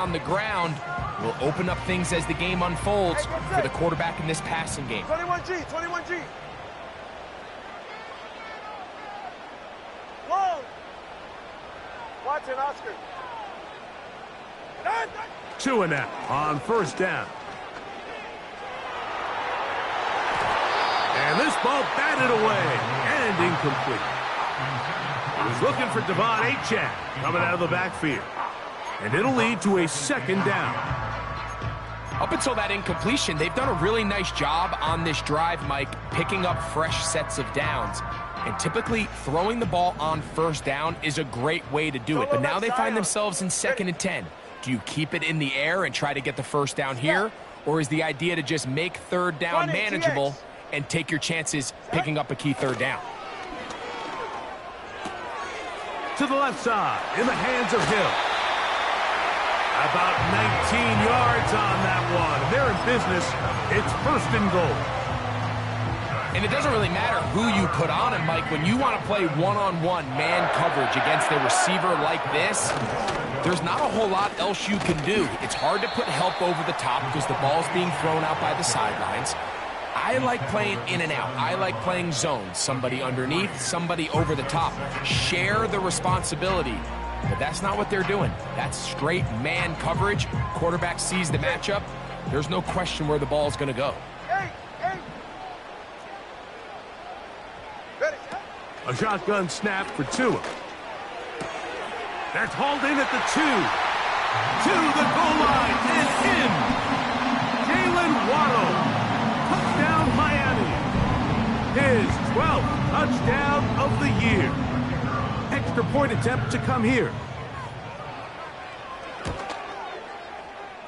on the ground will open up things as the game unfolds for the quarterback in this passing game. 21G, 21G. Whoa. Watch it, Oscar. 2 and out on first down. And this ball batted away and incomplete. He was looking for Devon Achane coming out of the backfield. And it'll lead to a second down. Up until that incompletion, they've done a really nice job on this drive, Mike, picking up fresh sets of downs. And typically, throwing the ball on first down is a great way to do it. But now they find themselves in 2nd and 10. Do you keep it in the air and try to get the first down here? Or is the idea to just make 3rd down manageable and take your chances picking up a key 3rd down? To the left side, in the hands of Hill. About 19 yards on that one. They're in business. It's 1st and goal. And it doesn't really matter who you put on him, Mike. When you want to play one-on-one man coverage against a receiver like this, there's not a whole lot else you can do. It's hard to put help over the top because the ball's being thrown out by the sidelines. I like playing in and out. I like playing zones. Somebody underneath, somebody over the top. Share the responsibility. But that's not what they're doing. That's straight man coverage. Quarterback sees the matchup. There's no question where the ball is going to go. A shotgun snap for Tua. That's hauled in at the 2. To the goal line and in. Jalen Waddle. Touchdown Miami. His 12th touchdown of the year. Extra point attempt to come here.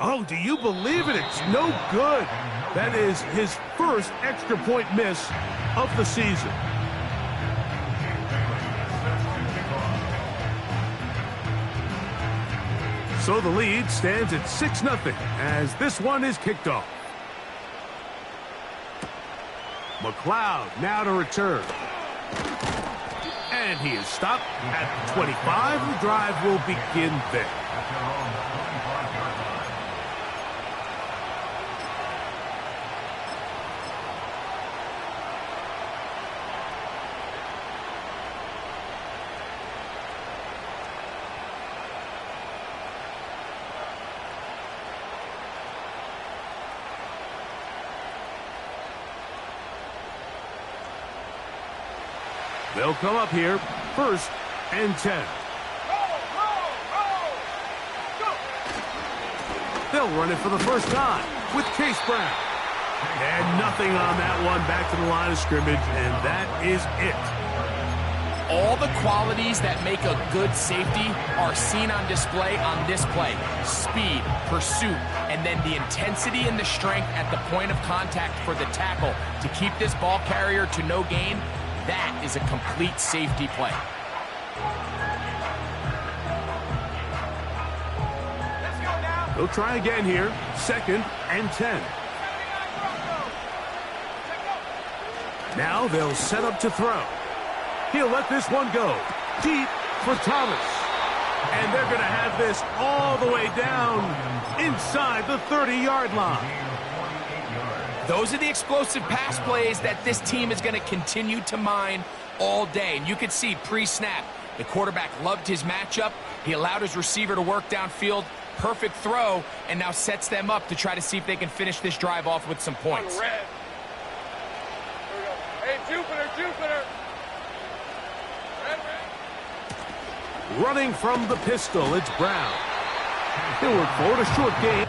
Oh, do you believe it? It's no good. That is his first extra point miss of the season. So the lead stands at 6-0 as this one is kicked off. McLeod now to return. And he is stopped at the 25. The drive will begin there. They'll come up here, 1st and 10. They'll run it for the first time with Case Brown. And nothing on that one, back to the line of scrimmage, and that is it. All the qualities that make a good safety are seen on display on this play. Speed, pursuit, and then the intensity and the strength at the point of contact for the tackle to keep this ball carrier to no gain. That is a complete safety play. They'll try again here. 2nd and 10. Now they'll set up to throw. He'll let this one go. Deep for Thomas. And they're going to have this all the way down inside the 30-yard line. Those are the explosive pass plays that this team is going to continue to mine all day. And you can see pre-snap, the quarterback loved his matchup. He allowed his receiver to work downfield. Perfect throw, and now sets them up to try to see if they can finish this drive off with some points. Red. Hey, Jupiter, Jupiter. Red, red. Running from the pistol, it's Brown. He'll work forward, a short game.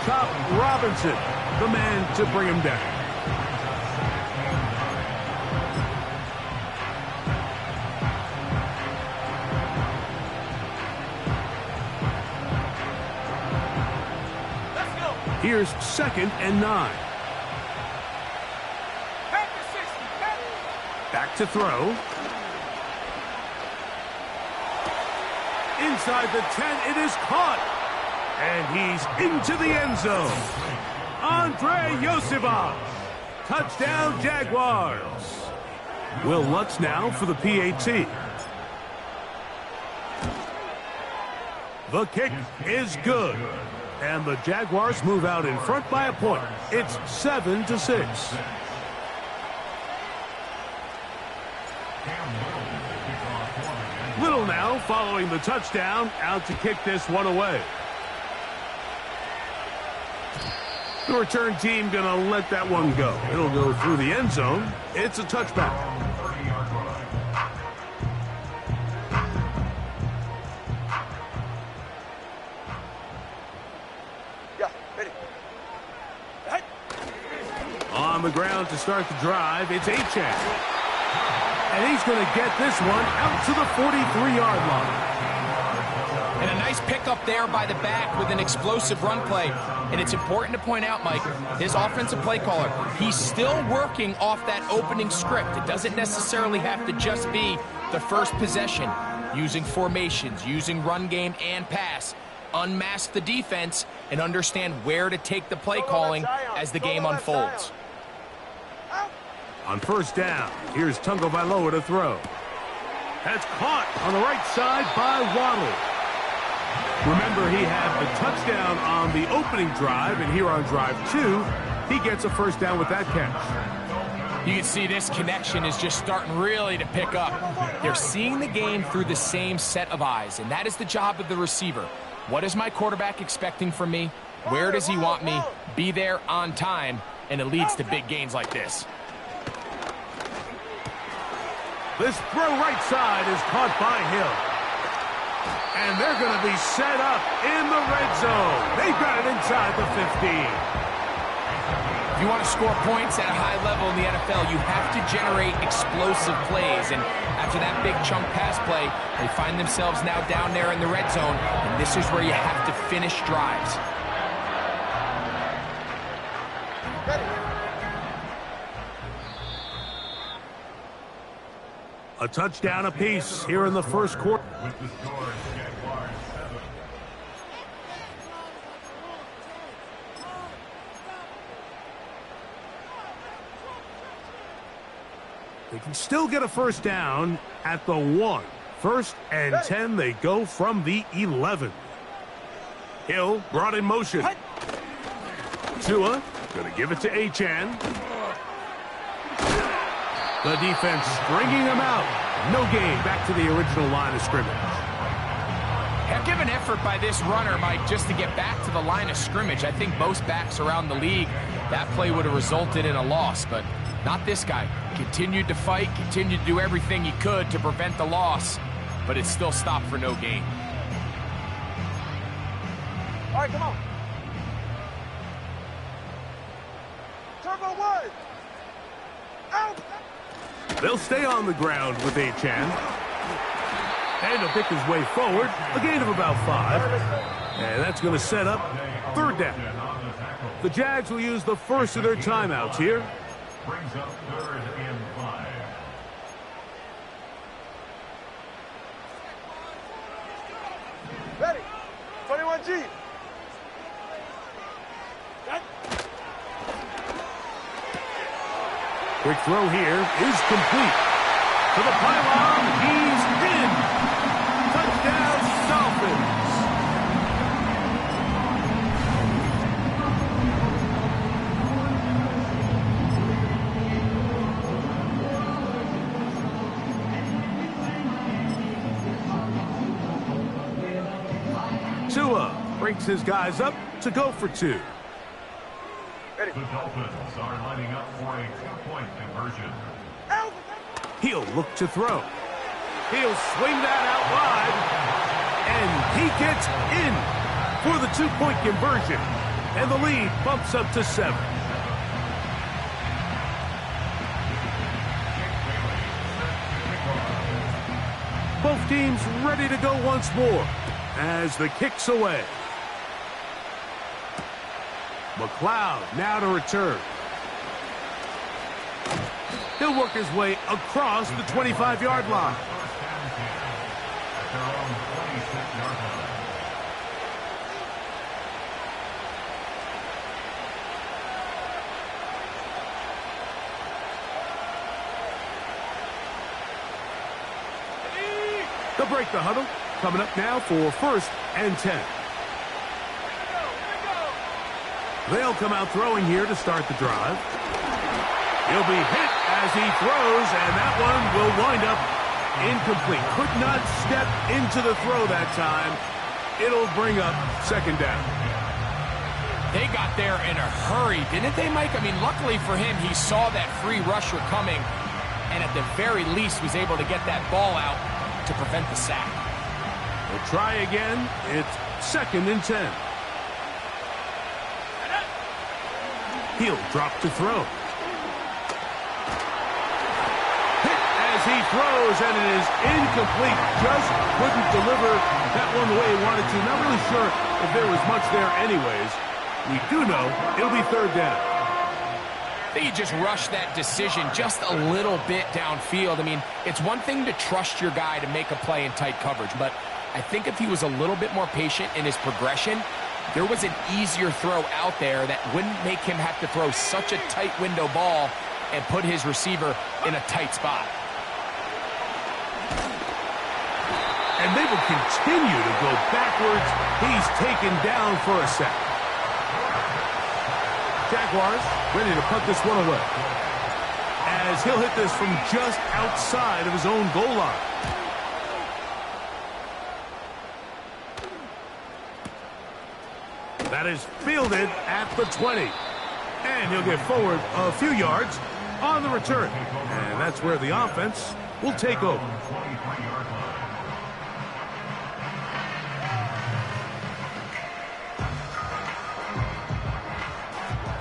Chop Robinson, the man to bring him down. Let's go. Here's 2nd and 9. Back to throw. Inside the 10, it is caught. And he's into the end zone. Andre Yosivas. Touchdown, Jaguars. Will Lutz now for the PAT. The kick is good. And the Jaguars move out in front by a point. It's 7-6. Little now following the touchdown, out to kick this one away. The return team going to let that one go. It'll go through the end zone. It's a touchback. Yeah, ready. On the ground to start the drive, it's Achane. And he's going to get this one out to the 43-yard line. And a nice pickup there by the back with an explosive run play. And it's important to point out, Mike, his offensive play caller, he's still working off that opening script. It doesn't necessarily have to just be the first possession. Using formations, using run game and pass. Unmask the defense and understand where to take the play calling as the game unfolds. On first down, here's Tungo Vailoa to throw. That's caught on the right side by Waddle. Remember, he had the touchdown on the opening drive, and here on drive 2, he gets a first down with that catch. You can see this connection is just starting really to pick up. They're seeing the game through the same set of eyes, and that is the job of the receiver. What is my quarterback expecting from me? Where does he want me? Be there on time, and it leads to big gains like this. This throw right side is caught by Hill. And they're going to be set up in the red zone. They've got it inside the 15. If you want to score points at a high level in the NFL, you have to generate explosive plays. And after that big chunk pass play, they find themselves now down there in the red zone. And this is where you have to finish drives. A touchdown apiece here in the first quarter. They can still get a first down at the 1. First and 10, they go from the 11. Hill brought in motion. Tua going to give it to Achane. The defense stringing him out. No gain. Back to the original line of scrimmage. Heck of an effort by this runner, Mike, just to get back to the line of scrimmage. I think most backs around the league, that play would have resulted in a loss, but not this guy. Continued to fight, continued to do everything he could to prevent the loss, but it still stopped for no gain. All right, come on. Turbo 1. Out. They'll stay on the ground with Achane. And he'll pick his way forward. A gain of about 5. And that's going to set up third down. The Jags will use the first of their timeouts here. Brings up 3rd and 5. Ready. 21G. Quick throw here is complete. To the pylon, he's in. Touchdown, Dolphins. Tua breaks his guys up to go for 2. Ready. The Dolphins are lining up for a 2-point conversion. Out. He'll look to throw. He'll swing that out wide. And he gets in for the 2-point conversion. And the lead bumps up to 7. Both teams ready to go once more as the kick's away. McLeod now to return. He'll work his way across the 25-yard line. They'll break the huddle. Coming up now for 1st and 10. They'll come out throwing here to start the drive. He'll be hit as he throws, and that one will wind up incomplete. Could not step into the throw that time. It'll bring up 2nd down. They got there in a hurry, didn't they, Mike? I mean, luckily for him, he saw that free rusher coming, and at the very least was able to get that ball out to prevent the sack. We'll try again. It's 2nd and 10. He'll drop to throw. Hit as he throws, and it is incomplete. Just couldn't deliver that one the way he wanted to. Not really sure if there was much there anyways. We do know it'll be 3rd down. I think he just rushed that decision just a little bit downfield. I mean, it's one thing to trust your guy to make a play in tight coverage, but I think if he was a little bit more patient in his progression, there was an easier throw out there that wouldn't make him have to throw such a tight window ball and put his receiver in a tight spot. And they will continue to go backwards. He's taken down for a sack. Jaguars ready to punt this one away, as he'll hit this from just outside of his own goal line. That is fielded at the 20. And he'll get forward a few yards on the return. And that's where the offense will take over.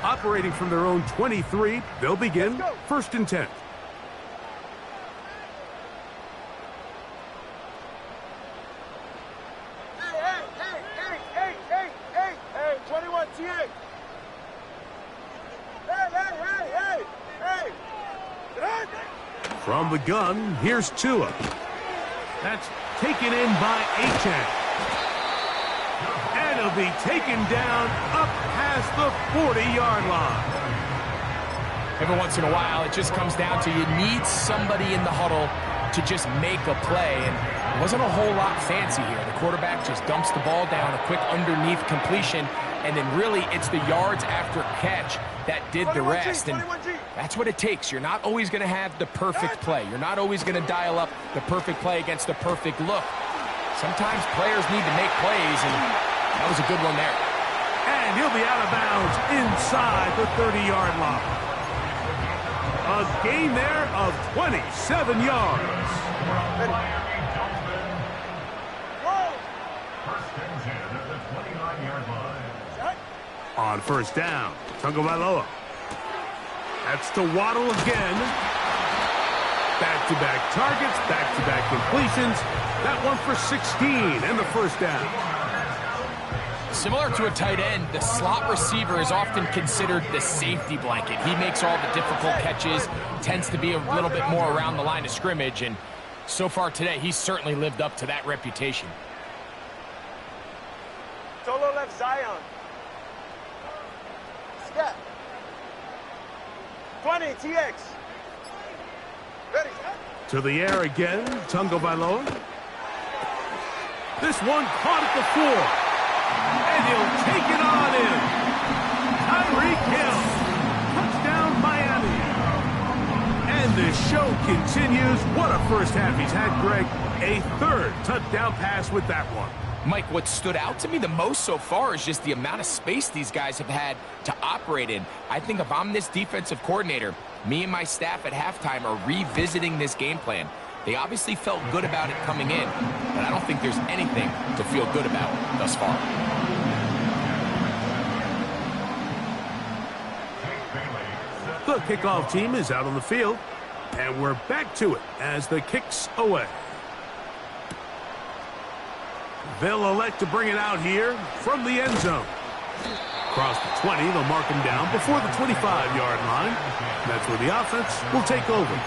Operating from their own 23, they'll begin 1st and 10. Hey, 21 TA. Hey. From the gun, here's Tua. That's taken in by Achan. And he'll be taken down up past the 40-yard line. Every once in a while, it just comes down to you need somebody in the huddle to just make a play, and it wasn't a whole lot fancy here. The quarterback just dumps the ball down, a quick underneath completion, and then really it's the yards after catch that did the rest, and that's what it takes. You're not always going to have the perfect play. You're not always going to dial up the perfect play against the perfect look. Sometimes players need to make plays, and that was a good one there. And he'll be out of bounds inside the 30-yard line. A gain there of 27 yards. On 1st down, Tagovailoa. That's to Waddle again. Back-to-back targets, back-to-back completions. That one for 16 and the 1st down. Similar to a tight end, the slot receiver is often considered the safety blanket. He makes all the difficult catches, tends to be a little bit more around the line of scrimmage, and so far today, he's certainly lived up to that reputation. Solo left Zion. Step. 20 TX. Ready. To the air again, Tagovailoa. This one caught at the 4. And he'll take it on in. Tyreek Hill. Touchdown, Miami. And the show continues. What a first half he's had, Greg. A 3rd touchdown pass with that one. Mike, what stood out to me the most so far is just the amount of space these guys have had to operate in. I think if I'm this defensive coordinator, me and my staff at halftime are revisiting this game plan. They obviously felt good about it coming in, but I don't think there's anything to feel good about thus far. The kickoff team is out on the field, and we're back to it as the kick's away. They'll elect to bring it out here from the end zone. Across the 20, they'll mark him down before the 25-yard line. That's where the offense will take over.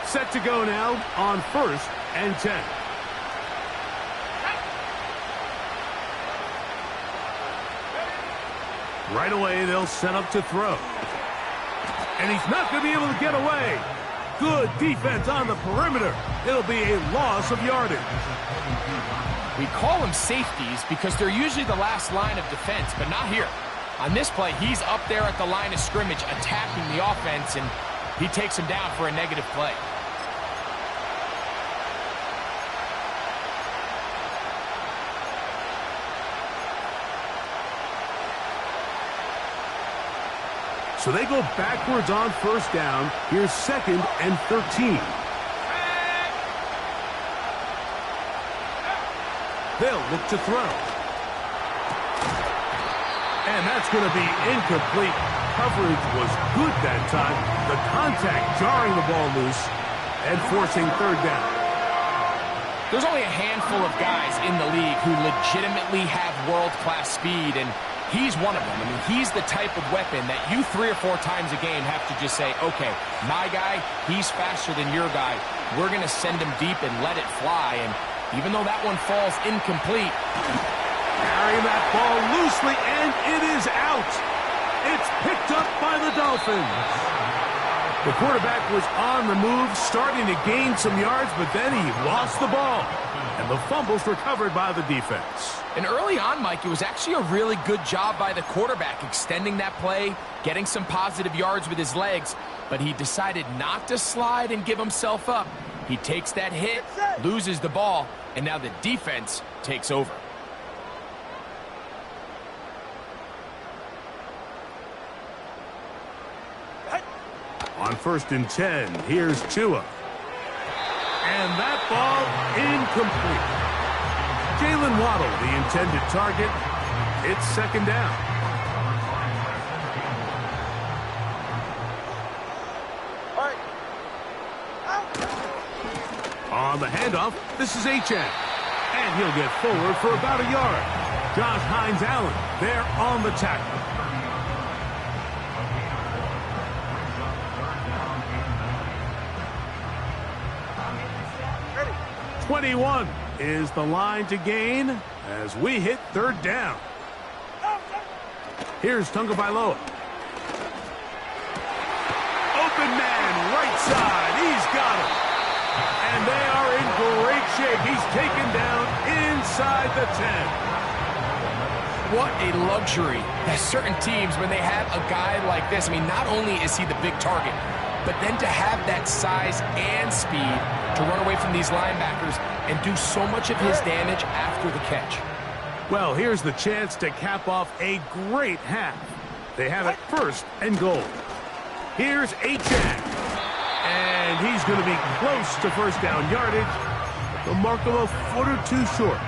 Set to go now on 1st and 10. Right away, they'll set up to throw. And he's not going to be able to get away. Good defense on the perimeter. It'll be a loss of yardage. We call them safeties because they're usually the last line of defense, but not here. On this play, he's up there at the line of scrimmage attacking the offense, and he takes him down for a negative play. So they go backwards on first down. Here's 2nd and 13. They'll look to throw. And that's going to be incomplete. Coverage was good that time. The contact jarring the ball loose and forcing 3rd down. There's only a handful of guys in the league who legitimately have world-class speed, and he's one of them. I mean, he's the type of weapon that you 3 or 4 times a game have to just say, okay, my guy, he's faster than your guy. We're going to send him deep and let it fly. And even though that one falls incomplete, carrying that ball loosely, and it is out. It's picked up by the Dolphins. The quarterback was on the move, starting to gain some yards, but then he lost the ball. And the fumble's recovered by the defense. And early on, Mike, it was actually a really good job by the quarterback extending that play, getting some positive yards with his legs, but he decided not to slide and give himself up. He takes that hit, loses the ball, and now the defense takes over. On 1st and 10, here's Tua. And that ball incomplete. Jalen Waddle, the intended target. It's 2nd down. On the handoff, this is Achane. And he'll get forward for about a yard. Josh Hines-Allen there on the tackle. 21 is the line to gain as we hit 3rd down. Here's Tagovailoa. Open man, right side. He's got him. And they are in great shape. He's taken down inside the 10. What a luxury that certain teams, when they have a guy like this, I mean, not only is he the big target, but then to have that size and speed to run away from these linebackers and do so much of his damage after the catch. Well, here's the chance to cap off a great half. They have it 1st and goal. Here's Achane. And he's going to be close to 1st down yardage. The mark of a foot or 2 short.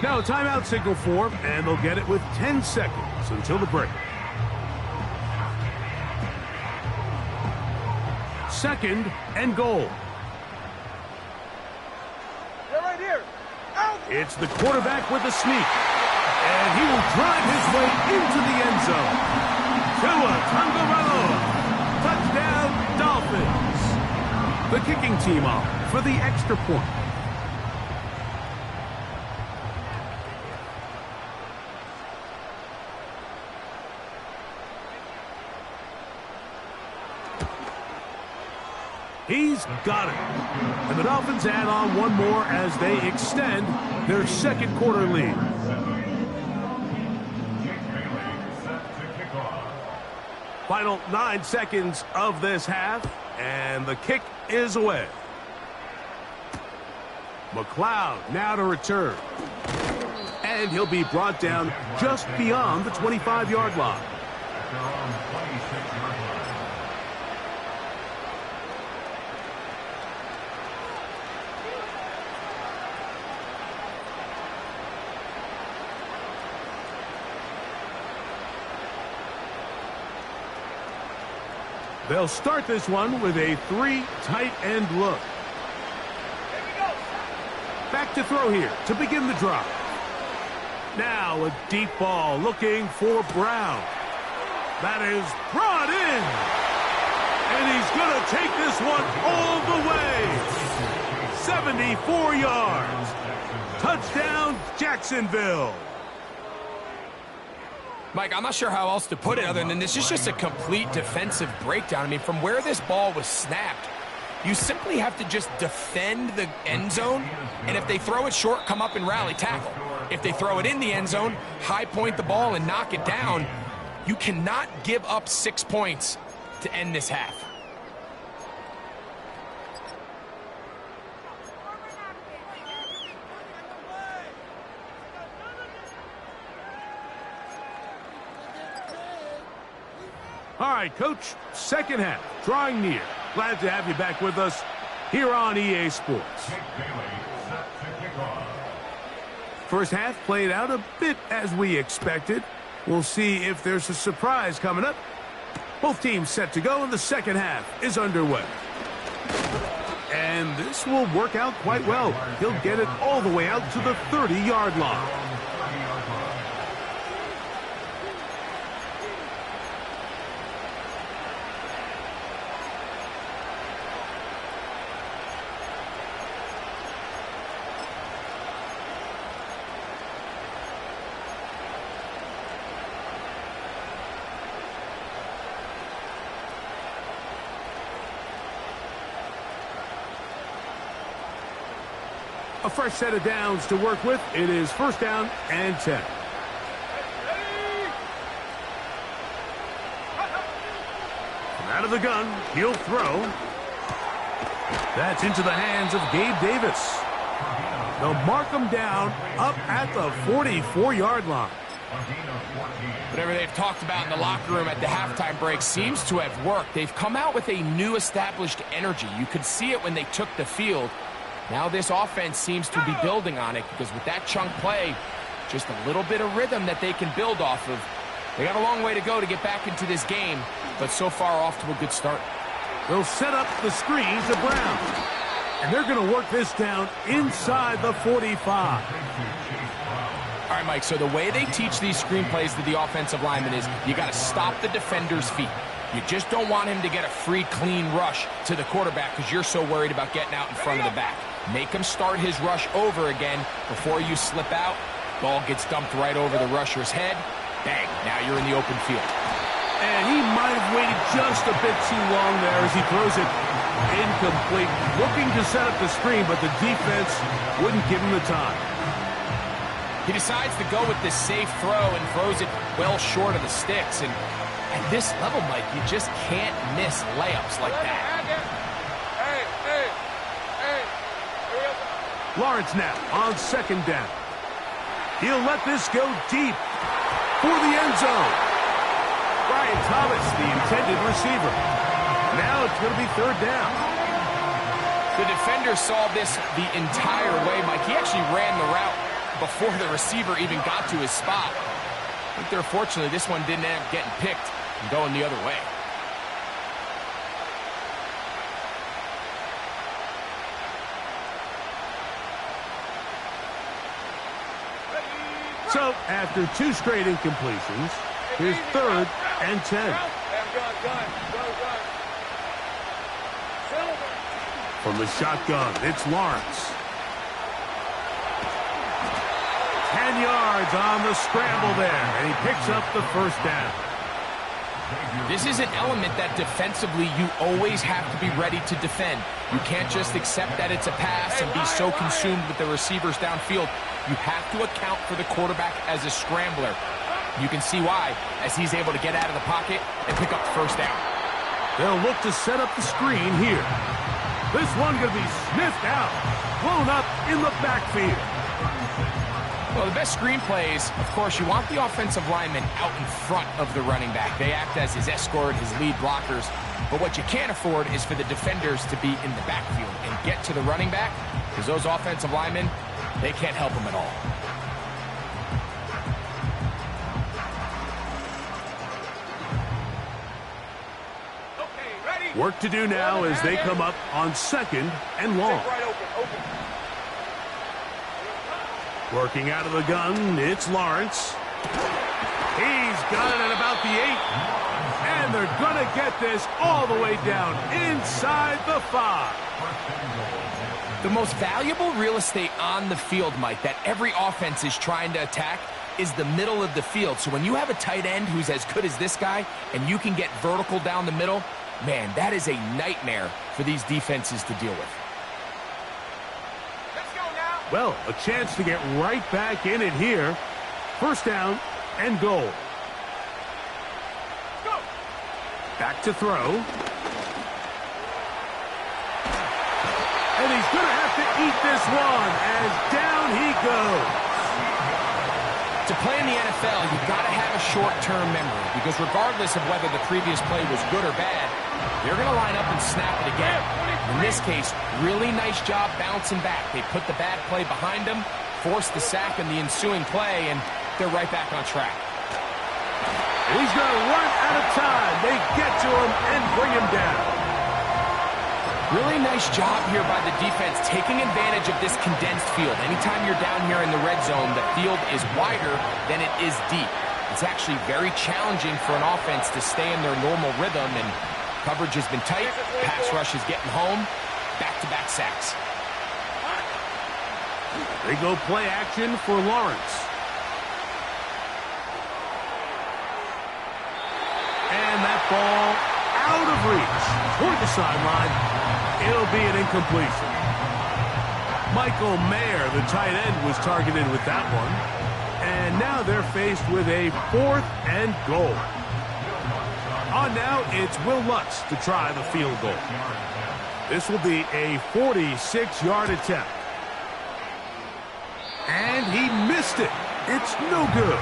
Now a timeout signal for, and they'll get it with 10 seconds until the break. 2nd and goal. They're right here. Out. It's the quarterback with a sneak. And he will drive his way into the end zone. Tua Tagovailoa. Touchdown, Dolphins. The kicking team off for the extra point. He's got it. And the Dolphins add on one more as they extend their 2nd quarter lead. Final 9 seconds of this half, and the kick is away. McLeod now to return. And he'll be brought down just beyond the 25-yard line. They'll start this one with a 3 tight end look. Back to throw here to begin the drive. Now a deep ball looking for Brown. That is brought in. And he's going to take this one all the way. 74 yards. Touchdown, Jacksonville. Mike, I'm not sure how else to put it other than this is just a complete defensive breakdown. I mean, from where this ball was snapped, you simply have to just defend the end zone, and if they throw it short, come up and rally tackle. If they throw it in the end zone, high point the ball and knock it down. You cannot give up 6 points to end this half. All right, Coach, second half, drawing near. Glad to have you back with us here on EA Sports. First half played out a bit as we expected. We'll see if there's a surprise coming up. Both teams set to go, and the second half is underway. And this will work out quite well. He'll get it all the way out to the 30-yard line. A fresh set of downs to work with. It is first down and 10. From out of the gun, he'll throw. That's into the hands of Gabe Davis. They'll mark him down up at the 44-yard line. Whatever they've talked about in the locker room at the halftime break seems to have worked. They've come out with a new established energy. You could see it when they took the field. Now this offense seems to be building on it because with that chunk play, just a little bit of rhythm that they can build off of. They got a long way to go to get back into this game, but so far off to a good start. They'll set up the screen to Brown. And they're going to work this down inside the 45. All right, Mike, so the way they teach these screenplays to the offensive lineman is you got to stop the defender's feet. You just don't want him to get a free, clean rush to the quarterback because you're so worried about getting out in front of the back. Make him start his rush over again before you slip out. Ball gets dumped right over the rusher's head. Bang, now you're in the open field. And he might have waited just a bit too long there as he throws it incomplete. Looking to set up the screen, but the defense wouldn't give him the time. He decides to go with this safe throw and throws it well short of the sticks. And at this level, Mike, you just can't miss layups like that. Lawrence now on second down. He'll let this go deep for the end zone. Brian Thomas, the intended receiver. Now it's going to be third down. The defender saw this the entire way, Mike. He actually ran the route before the receiver even got to his spot. I think they're fortunate this one didn't end up getting picked and going the other way. So, after two straight incompletions, here's third and 10. From the shotgun, it's Lawrence. 10 yards on the scramble there, and he picks up the first down. This is an element that defensively you always have to be ready to defend. You can't just accept that it's a pass and be so consumed with the receivers downfield. You have to account for the quarterback as a scrambler. You can see why, as he's able to get out of the pocket and pick up the first down. They'll look to set up the screen here. This one going to be sniffed out, blown up in the backfield. Well, the best screen plays, of course, you want the offensive lineman out in front of the running back. They act as his escort, his lead blockers. But what you can't afford is for the defenders to be in the backfield and get to the running back, because those offensive linemen, they can't help him at all. Work to do now as they come up on second and long. Working out of the gun, it's Lawrence. He's got it at about the 8. And they're going to get this all the way down inside the 5. The most valuable real estate on the field, Mike, that every offense is trying to attack is the middle of the field. So when you have a tight end who's as good as this guy and you can get vertical down the middle, man, that is a nightmare for these defenses to deal with. Let's go now. Well, a chance to get right back in it here. First down and goal. Let's go. Back to throw. And he's going to have to eat this one as down he goes. To play in the NFL, you've got to have a short-term memory because regardless of whether the previous play was good or bad, they're going to line up and snap it again. In this case, really nice job bouncing back. They put the bad play behind them, forced the sack in the ensuing play, and they're right back on track. He's going to run out of time. They get to him and bring him down. Really nice job here by the defense, taking advantage of this condensed field. Anytime you're down here in the red zone, the field is wider than it is deep. It's actually very challenging for an offense to stay in their normal rhythm, and coverage has been tight. Pass rush is getting home. Back-to-back sacks. They go play action for Lawrence. And that ball out of reach toward the sideline. It'll be an incompletion. Michael Mayer, the tight end, was targeted with that one. And now they're faced with a 4th and goal. On now, it's Will Lutz to try the field goal. This will be a 46-yard attempt. And he missed it. It's no good.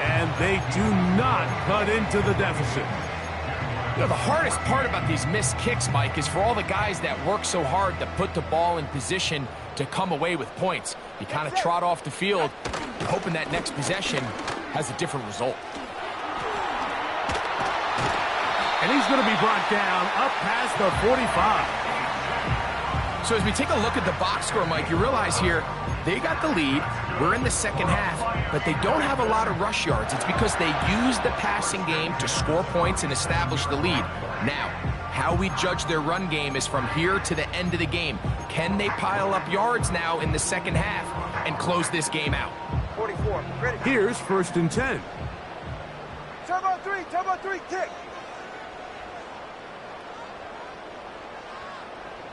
And they do not cut into the deficit. You know, the hardest part about these missed kicks, Mike, is for all the guys that work so hard to put the ball in position to come away with points. You kind of trot off the field, hoping that next possession has a different result. And he's going to be brought down up past the 45. So as we take a look at the box score, Mike, you realize here they got the lead. We're in the second half, but they don't have a lot of rush yards. It's because they use the passing game to score points and establish the lead. Now, how we judge their run game is from here to the end of the game. Can they pile up yards now in the second half and close this game out? 44. Ready. Here's 1st and 10. Turbo 3, kick.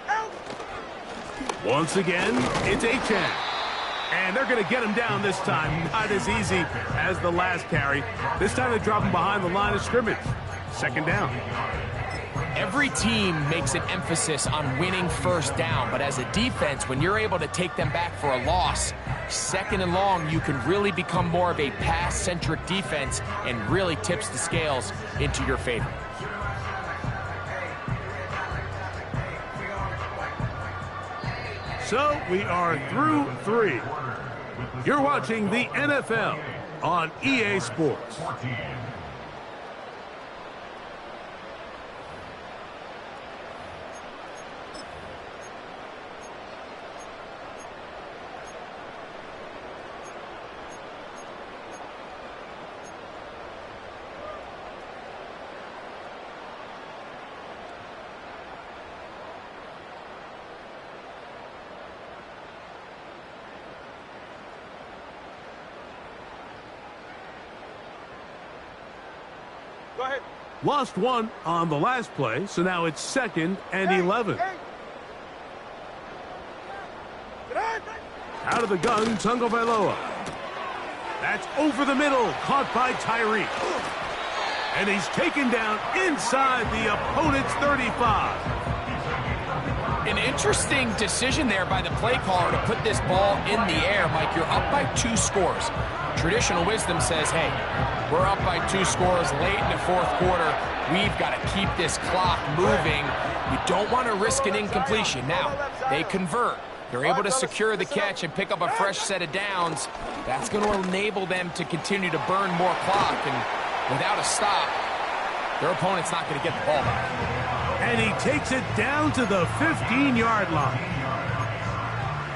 Out. Once again, it's Achane. And they're going to get him down this time. Not as easy as the last carry. This time they drop him behind the line of scrimmage. 2nd down. Every team makes an emphasis on winning first down, but as a defense, when you're able to take them back for a loss, 2nd and long, you can really become more of a pass-centric defense and really tips the scales into your favor. So we are through 3. You're watching the NFL on EA Sports. Go ahead. Lost one on the last play, so now it's 2nd and 11. Out of the gun, Tagovailoa. That's over the middle, caught by Tyreek. And he's taken down inside the opponent's 35. An interesting decision there by the play caller to put this ball in the air. Mike, you're up by 2 scores. Traditional wisdom says, hey, we're up by 2 scores late in the 4th quarter. We've got to keep this clock moving. You don't want to risk an incompletion. Now, they convert. They're able to secure the catch and pick up a fresh set of downs. That's going to enable them to continue to burn more clock. And without a stop, their opponent's not going to get the ball back. And he takes it down to the 15-yard line.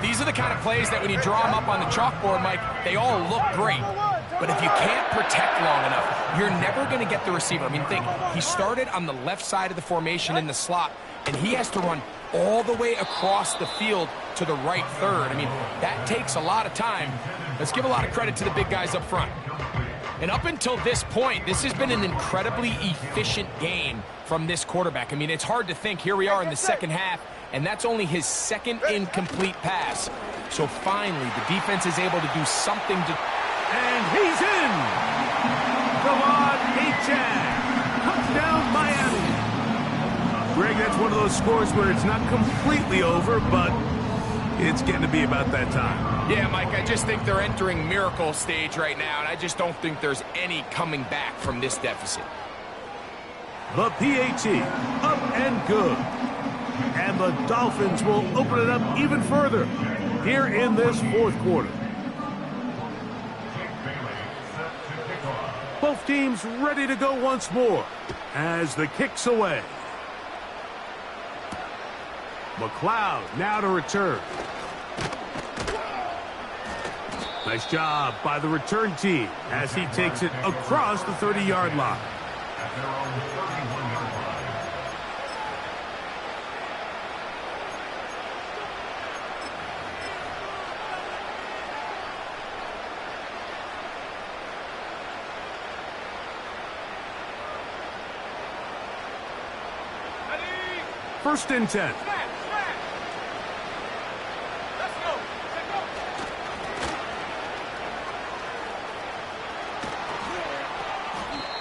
These are the kind of plays that when you draw them up on the chalkboard, Mike, they all look great. But if you can't protect long enough, you're never going to get the receiver. I mean, think, he started on the left side of the formation in the slot, and he has to run all the way across the field to the right third. I mean, that takes a lot of time. Let's give a lot of credit to the big guys up front. And up until this point, this has been an incredibly efficient game from this quarterback. I mean, it's hard to think. Here we are in the second half, and that's only his second incomplete pass. So finally, the defense is able to do something to... And he's in! Come on, Jags! Touchdown, Miami! Greg, that's one of those scores where it's not completely over, but it's getting to be about that time. Yeah, Mike, I just think they're entering miracle stage right now, and I just don't think there's any coming back from this deficit. The PAT, up and good. And the Dolphins will open it up even further here in this fourth quarter. Both teams ready to go once more as the kick's away. McLeod now to return. Nice job by the return team as he takes it across the 30-yard line. At their own 31-yard line. First and 10.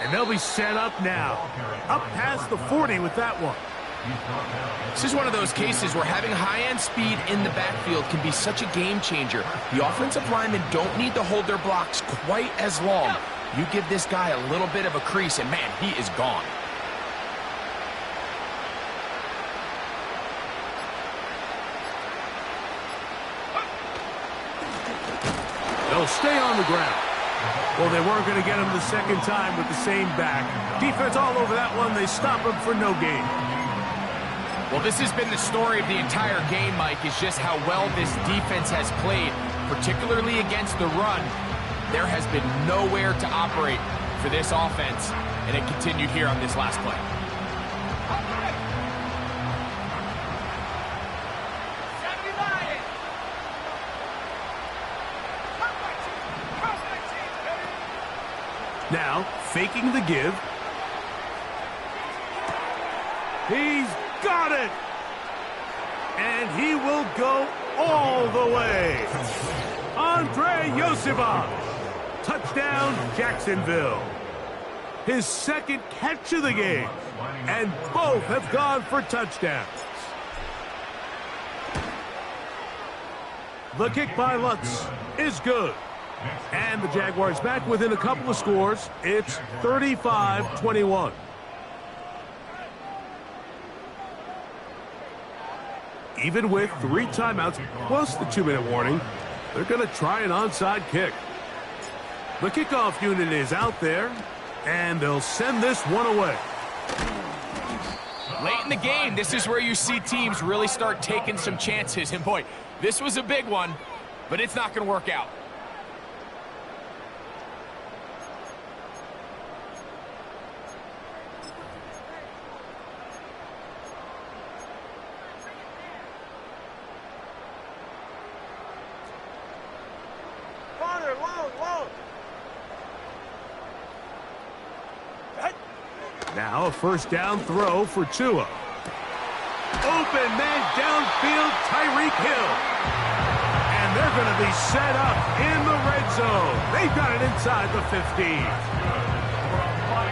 And they'll be set up now. Up past the 40 with that one. This is one of those cases where having high-end speed in the backfield can be such a game changer. The offensive linemen don't need to hold their blocks quite as long. You give this guy a little bit of a crease, and man, he is gone. They'll stay on the ground. Well, they weren't going to get him the second time with the same back. Defense all over that one. They stop him for no gain. Well, this has been the story of the entire game, Mike, is just how well this defense has played, particularly against the run. There has been nowhere to operate for this offense, and it continued here on this last play. Now, faking the give. He's got it! And he will go all the way. Andre Yosibach. Touchdown, Jacksonville. His second catch of the game. And both have gone for touchdowns. The kick by Lutz is good. And the Jaguars back within a couple of scores. It's 35-21. Even with 3 timeouts plus the 2-minute warning, they're going to try an onside kick. The kickoff unit is out there, and they'll send this one away. Late in the game, this is where you see teams really start taking some chances. And boy, this was a big one, but it's not going to work out. Now a first down throw for Tua. Open man downfield, Tyreek Hill. And they're going to be set up in the red zone. They've got it inside the 15.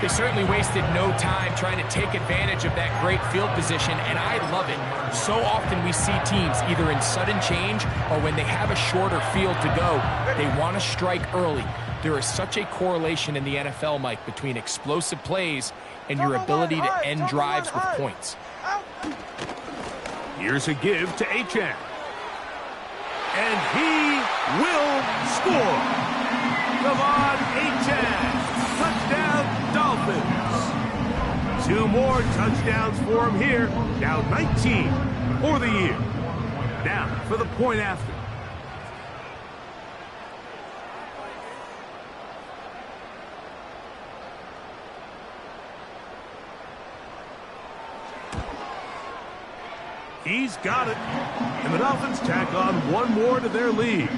They certainly wasted no time trying to take advantage of that great field position, and I love it. So often we see teams either in sudden change or when they have a shorter field to go, they want to strike early. There is such a correlation in the NFL, Mike, between explosive plays and your ability to end drives with points. Here's a give to Achane. And he will score. Come on, Achane. Touchdown, Dolphins. 2 more touchdowns for him here. Now 19 for the year. Now for the point after. He's got it. And the Dolphins tack on one more to their lead.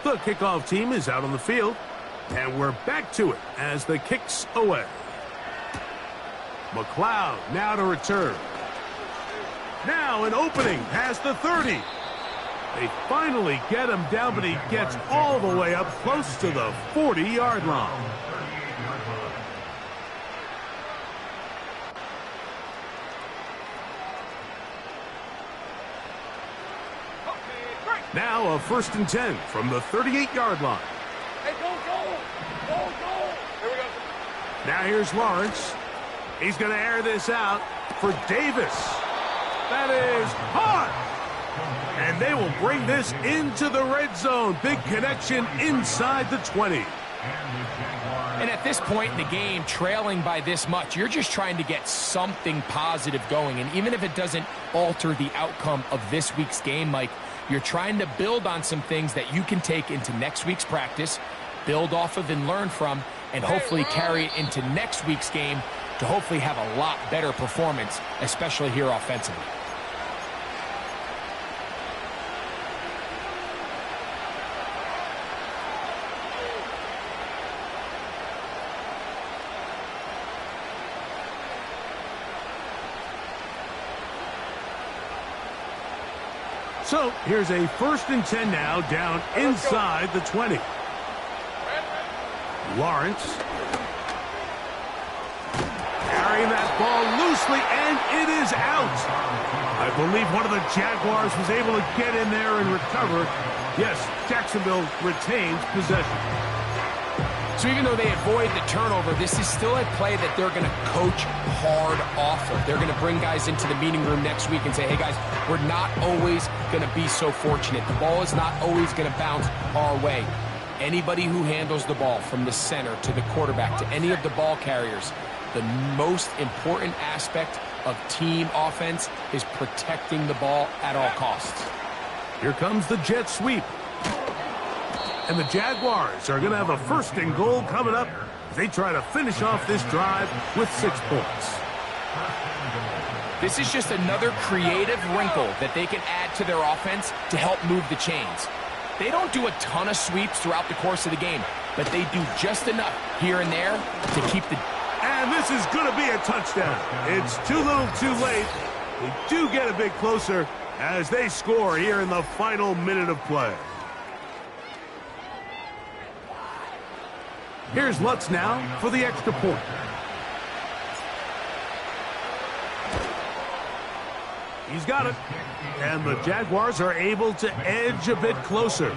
The kickoff team is out on the field, and we're back to it as the kick's away. McLeod now to return. Now an opening past the 30. They finally get him down, but he gets all the way up close to the 40-yard line. Now a 1st and 10 from the 38-yard line. Hey, go! Here we go. Now here's Lawrence. He's going to air this out for Davis. That is hot. And they will bring this into the red zone. Big connection inside the 20. And at this point in the game, trailing by this much, you're just trying to get something positive going. And even if it doesn't alter the outcome of this week's game, Mike, you're trying to build on some things that you can take into next week's practice, build off of and learn from, and hopefully carry it into next week's game to hopefully have a lot better performance, especially here offensively. So here's a 1st and 10 now down inside the 20. Lawrence carrying that ball loosely, and it is out. I believe one of the Jaguars was able to get in there and recover. Yes, Jacksonville retains possession. So even though they avoid the turnover, this is still a play that they're going to coach hard off of. They're going to bring guys into the meeting room next week and say, hey, guys, we're not always going to be so fortunate. The ball is not always going to bounce our way. Anybody who handles the ball from the center to the quarterback to any of the ball carriers, the most important aspect of team offense is protecting the ball at all costs. Here comes the jet sweep. And the Jaguars are going to have a 1st and goal coming up as they try to finish off this drive with 6 points. This is just another creative wrinkle that they can add to their offense to help move the chains. They don't do a ton of sweeps throughout the course of the game, but they do just enough here and there to keep the... And this is going to be a touchdown. It's too little too late. They do get a bit closer as they score here in the final minute of play. Here's Lutz now for the extra point. He's got it. And the Jaguars are able to edge a bit closer.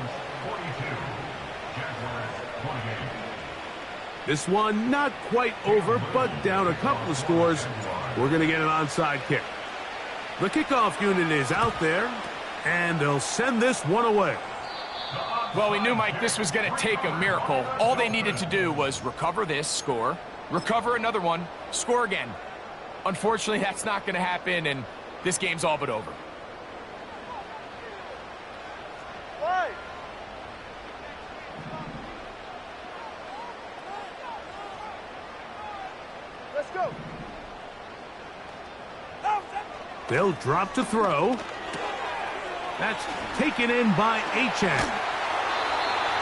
This one not quite over, but down a couple of scores. We're going to get an onside kick. The kickoff unit is out there, and they'll send this one away. Well, we knew, Mike, this was going to take a miracle. All they needed to do was recover this, score, recover another one, score again. Unfortunately, that's not going to happen, and this game's all but over. Let's go. They'll drop to throw. That's taken in by Achane.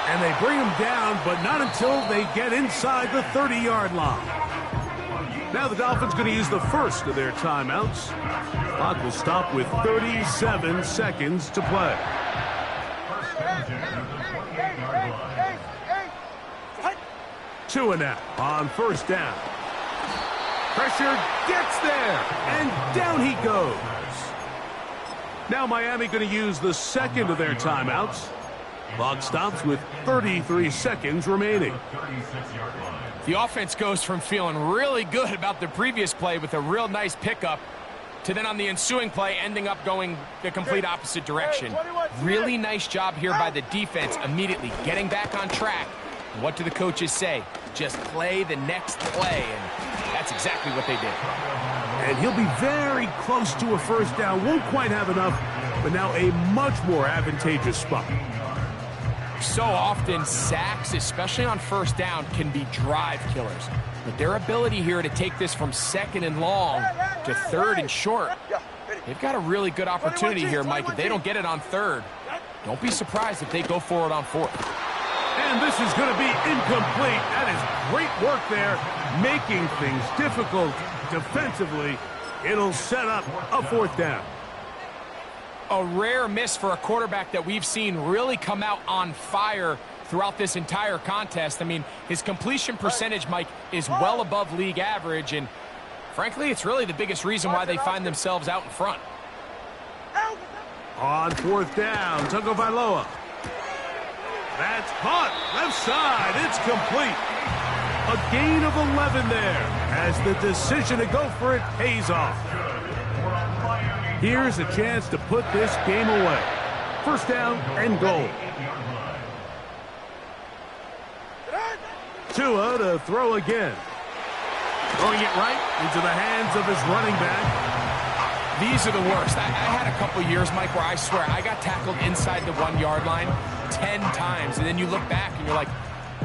And they bring him down, but not until they get inside the 30-yard line. Now the Dolphins going to use the first of their timeouts. Clock will stop with 37 seconds to play. Two and out on 1st down. Pressure gets there, and down he goes. Now Miami going to use the 2nd of their timeouts. Clock stops with 33 seconds remaining. The offense goes from feeling really good about the previous play with a real nice pickup to then on the ensuing play ending up going the complete opposite direction. Really nice job here by the defense immediately getting back on track. What do the coaches say? Just play the next play, and that's exactly what they did. And he'll be very close to a 1st down. Won't quite have enough, but now a much more advantageous spot. so often sacks, especially on first down, can be drive killers. But their ability here to take this from 2nd and long to 3rd and short, they've got a really good opportunity here, Mike. If they don't get it on 3rd, don't be surprised if they go for it on 4th. And this is going to be incomplete. That is great work there, making things difficult defensively. It'll set up a 4th down. A rare miss for a quarterback that we've seen really come out on fire throughout this entire contest. I mean, his completion percentage, Mike, is well above league average, and frankly, it's really the biggest reason why they find themselves out in front. On 4th down, Tagovailoa. That's caught, left side, it's complete. A gain of 11 there, as the decision to go for it pays off. Here's a chance to put this game away. 1st down and goal. Tua to throw again. Throwing it right into the hands of his running back. These are the worst. I had a couple years, Mike, where I swear I got tackled inside the 1-yard line 10 times, and then you look back and you're like,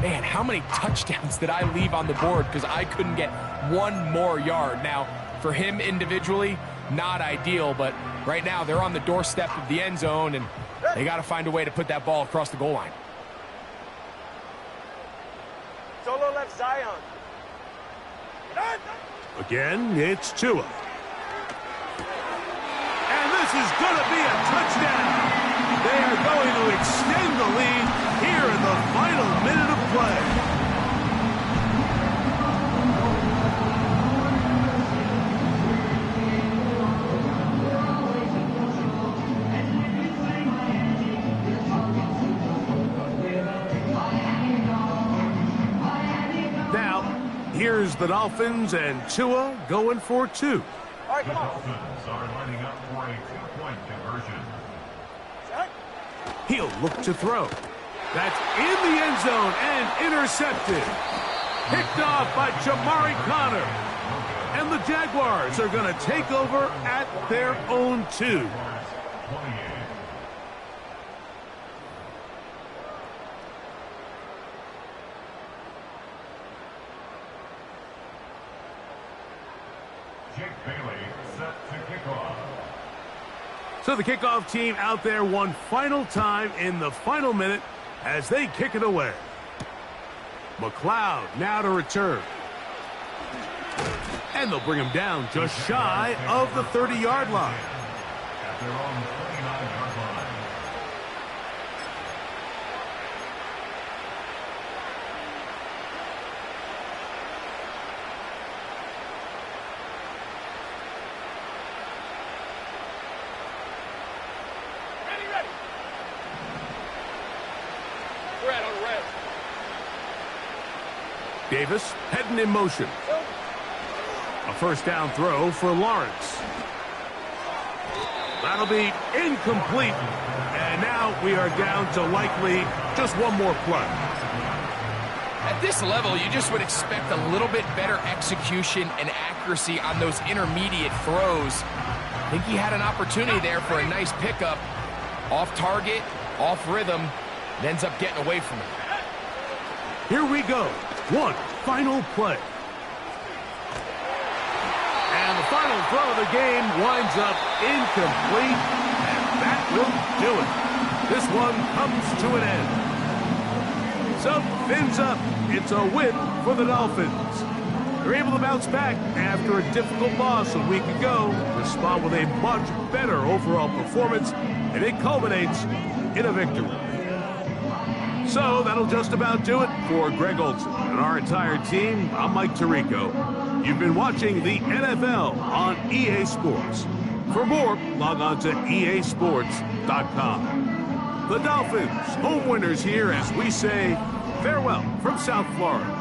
man, how many touchdowns did I leave on the board because I couldn't get one more yard? Now, for him individually, not ideal, but right now they're on the doorstep of the end zone, and they got to find a way to put that ball across the goal line. Solo left Zion. Again, it's Tua. And this is going to be a touchdown. They are going to extend the lead here in the final minute of play. Now, here's the Dolphins and Tua going for 2. All right, come on. Dolphins are lining up for a 2-point conversion. He'll look to throw. That's in the end zone and intercepted. Picked off by Jamari Connor. And the Jaguars are going to take over at their own 2. So the kickoff team out there one final time in the final minute as they kick it away. McLeod now to return. And they'll bring him down just shy of the 30-yard line. At their own 29-yard line. Davis heading in motion. A 1st down throw for Lawrence. That'll be incomplete. And now we are down to likely just one more play. At this level, you just would expect a little bit better execution and accuracy on those intermediate throws. I think he had an opportunity there for a nice pickup. Off target, off rhythm, and ends up getting away from it. Here we go. One final play. And the final throw of the game winds up incomplete, and that will do it. This one comes to an end. So, fins up. It's a win for the Dolphins. They're able to bounce back after a difficult loss a week ago, respond with a much better overall performance, and it culminates in a victory. So that'll just about do it for Greg Olson and our entire team. I'm Mike Tirico. You've been watching the NFL on EA Sports. For more, log on to easports.com. The Dolphins, home winners here as we say farewell from South Florida.